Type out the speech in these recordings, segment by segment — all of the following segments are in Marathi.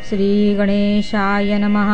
श्री गणेशाय नमः।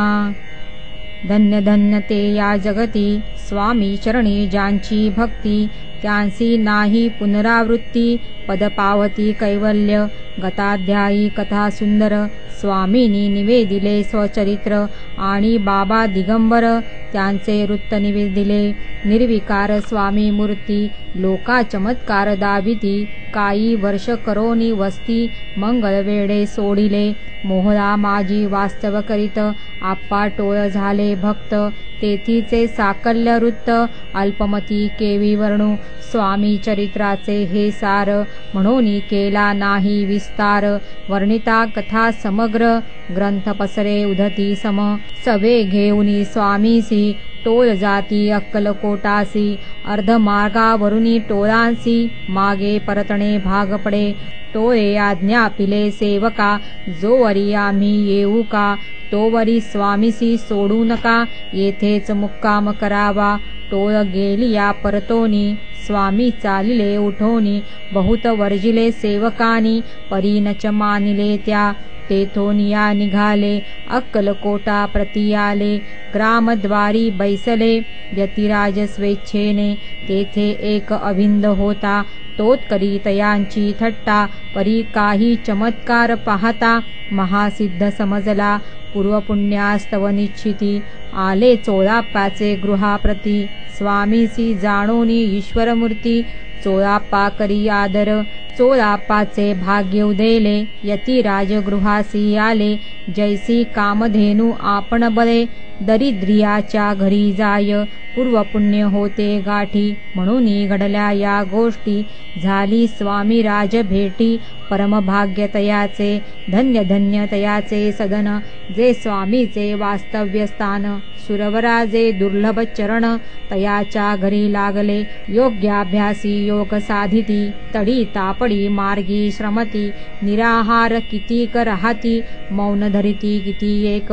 धन्य धन्य ते या जगती स्वामी चरणी ज्यांची भक्ती, त्यांसी नाही पुनरावृत्ती, पद पावती कैवल्य। गताध्यायी कथा सुंदर, स्वामींनी निवेदिले स्वचरित्र आणि बाबा दिगंबर त्यांचे वृत्त निवेदिले। निर्विकार स्वामी मूर्ती, लोका चमत्कार दाविती, काही वर्ष करोनी वस्ती, मंगल वेडे सोडिले। मोहरा माझी वास्तव करीत, आप्पा टोळ झाले भक्त, तेथीचे साकल्य वृत्त, अल्पमती केवी वर्णू। स्वामी चरित्राचे हे सार, म्हणून केला नाही विस्तार। वर्णिता कथा समग्र, ग्रंथ पसरे उधती सम। सवे घेऊनी स्वामीसी, टोल जाती अक्कलकोटासी। अर्धमार्गावरुनी टोळांसी, मागे परतणे भाग पडे। टोळे आज्ञा पिले सेवका, जोवरी आम्ही येऊ का, तोवरी स्वामीसी सोडू नका, येथेच मुक्काम करावा। टोळ गेलिया परतोनी, स्वामी चालिले उठोनी, बहुत वर्जिले सेवकानी, परीनच मानिले त्या। तेथून या निघाले, अक्कलकोटा प्रति आले, ग्रामद्वारी बैसले, यतिराज स्वेच्छेने। तेथे एक अभिंद होता, तोच करी तयांची थट्टा, परी काही चमत्कार पाहता, महासिद्ध समजला, पूर्वपुण्यास्तव निश्चिती। आले चोळाप्पाचे गृहाप्रती, स्वामीसी जाणोनी ईश्वरमूर्ती, चोळाप्पा करी आदर। चोळाप्पाचे भाग्य उदेले, यतिराज गृहासी आले, जैसी कामधेनू आपण बळे, दरिद्रियाच्या घरी जाय, पूर्वपुण्य होते गाठी। म्हणून घडल्या या गोष्टी, झाली स्वामी राज भेटी, परमभाग्य तयाचे, धन्य धन्य तयाचे सदन, जे स्वामीचे वास्तव्य स्थान। सुरवराजे दुर्लभ चरण, तयाच्या घरी लागले, योग्याभ्यासी योग साधिती, तडी तापडी मार्गी श्रमती, निराहार कितीक राहती, मौन धरिती किती एक।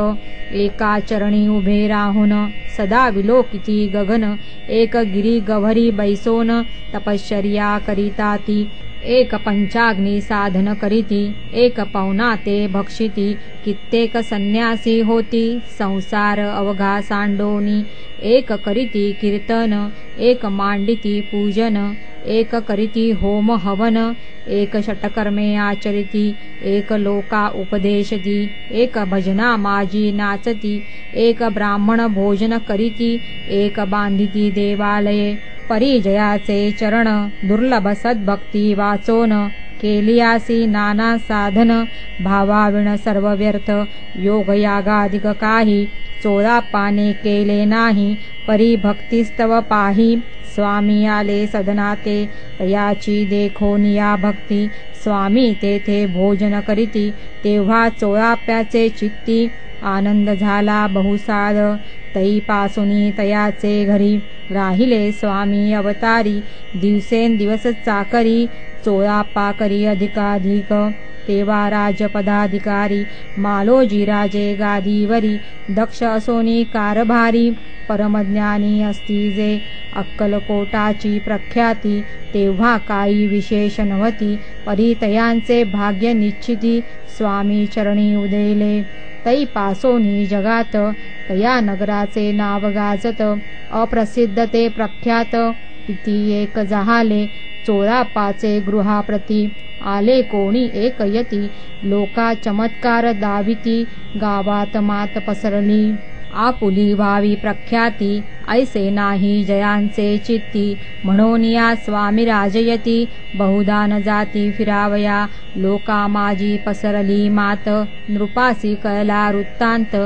एका चरणी उभे राहून, सदा विलोकिती गगन, एक गिरी गभरी बैसोन, तपश्चर्या करिता ती। एक पंचाग्नी साधन करीती, एक पवना ते भक्षिती, कित्येक संन्यासी होती, संसार अवघा सांडोनी। एक करीती कीर्तन, एक मांडिती पूजन, एक करीती होम हवन, एक षटकर्मे आचरिती, एक लोका उपदेशती, एक भजना माजी नाचती, एक ब्राह्मण भोजन करीती, एक बांधिती देवालये। परिजयाचे चरण, दुर्लभ सद्भक्ती वाचोन, केलियासी नाना साधन, भावाविण सर्व व्यर्थ, योगयागादिक काही, चोळाप्पाने केले नाही, परी भक्तिस्तव पाही। स्वामी आले सदनाते, तयाची देखोनिया भक्ती, स्वामी तेथे भोजन करीती, तेव्हा चोळाप्याचे चित्ती, आनंद झाला बहुसार। तईपासुनी तयाचे घरी, राहिले स्वामी अवतारी, दिवसेंदिवस चाकरी, चोळाप्पा करी अधिकाधिक। तेव्हा राजपदाधिकारी, मालोजी राजे गादीवरी, दक्ष असोनी कारभारी, परमज्ञानी असती जे, अक्कलकोटाची प्रख्याती, तेव्हा काही विशेष नव्हती, परी तयांचे भाग्य निश्चिती, स्वामी चरणी उदेले। तै पासोनी जगात, तया नगराचे नाव गाजत, अप्रसिद्ध ते प्रख्यात, तिथे एक जहाले, चोळाप्पाचे गृहाप्रती, आले कोणी एक यती, लोका चमत्कार दाविती, गावात मात पसरली, आपुली व्हावी प्रख्याती, ऐसे नाही जयांचे चित्ती, म्हणून या स्वामी राजयती, बहुधा न जाती फिरावया, लोका माझी पसरली मात। नृपासी कळला वृत्तांत,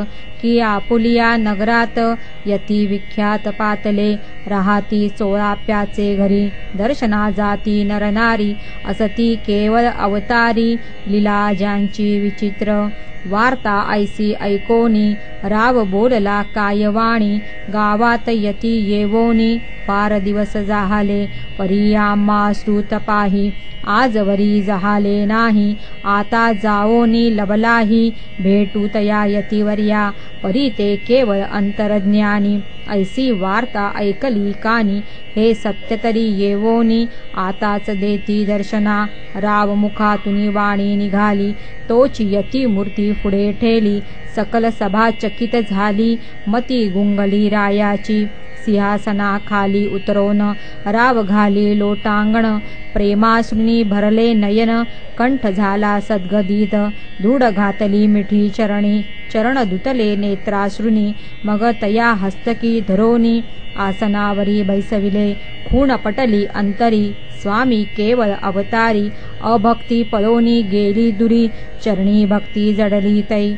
की आपुलिया नगरात, यती विख्यात पातले, राहती चोळाप्याचे घरी, दर्शना जाती नरनारी, असती केवळ अवतारी, लीला ज्यांची विचित्र। वार्ता ऐसी ऐकोनी, राव बोलला काय वाणी, गावात यती येवोनी, फार दिवस जाहले, परी आम्हा श्रुत पाही, आजवरी जहाले नाही, आता जाओनी लबलाही, भेटू तया यतिवर्या, परी ते केवळ अंतरज्ञानी, ऐसी वार्ता ऐकल्या ऐकली कानी, हे सत्य तरी येवोनी आताच देती दर्शना. राव मुखातून वाणी निघाली, तोची यती मूर्ती पुढे ठेली. सकल सभा चकित झाली, मती गुंगली रायाची. सिंहासनाखाली उतरोन राव घाली लोटांगण. प्रेमाश्रुनी भरले नयन, कंठ झाला सद्गदित. धूड घातली मिठी चरणी, चरण धुतले नेत्राश्रुनी. मग तया हस्तकी धरोनी, आसनावरी बैसविले. खूण पटली अंतरी, स्वामी केवळ अवतारी. अभक्ती पळोनी गेली दुरी, चरणी भक्ती जडली तै.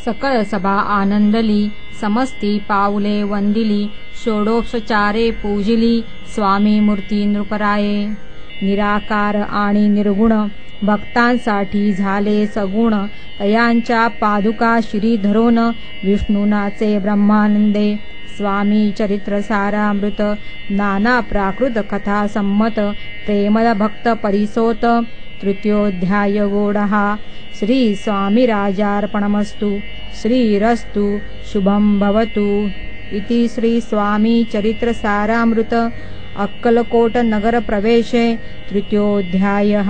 सकळ सभा आनंदली, समस्ती पाऊले वंदिली. षोडोपचारे पूजिली, स्वामी मूर्ती नृपराये. निराकार आणि निर्गुण, भक्तांसाठी झाले सगुण. तयांच्या पादुका शिरी धरोन, विष्णुनाचे ब्रह्मानंदे. स्वामी चरित्र सारामृत, नाना प्राकृत कथा संमत. प्रेमळ भक्त परिसोत, तृतीयोध्याय गोडहा. श्री स्वामी राजार्पणमस्तु. श्रीरस्तु शुभं भवतु. इति श्री स्वामी चरित्र सारामृत अक्कलकोट नगर प्रवेशे तृतीयोध्यायः.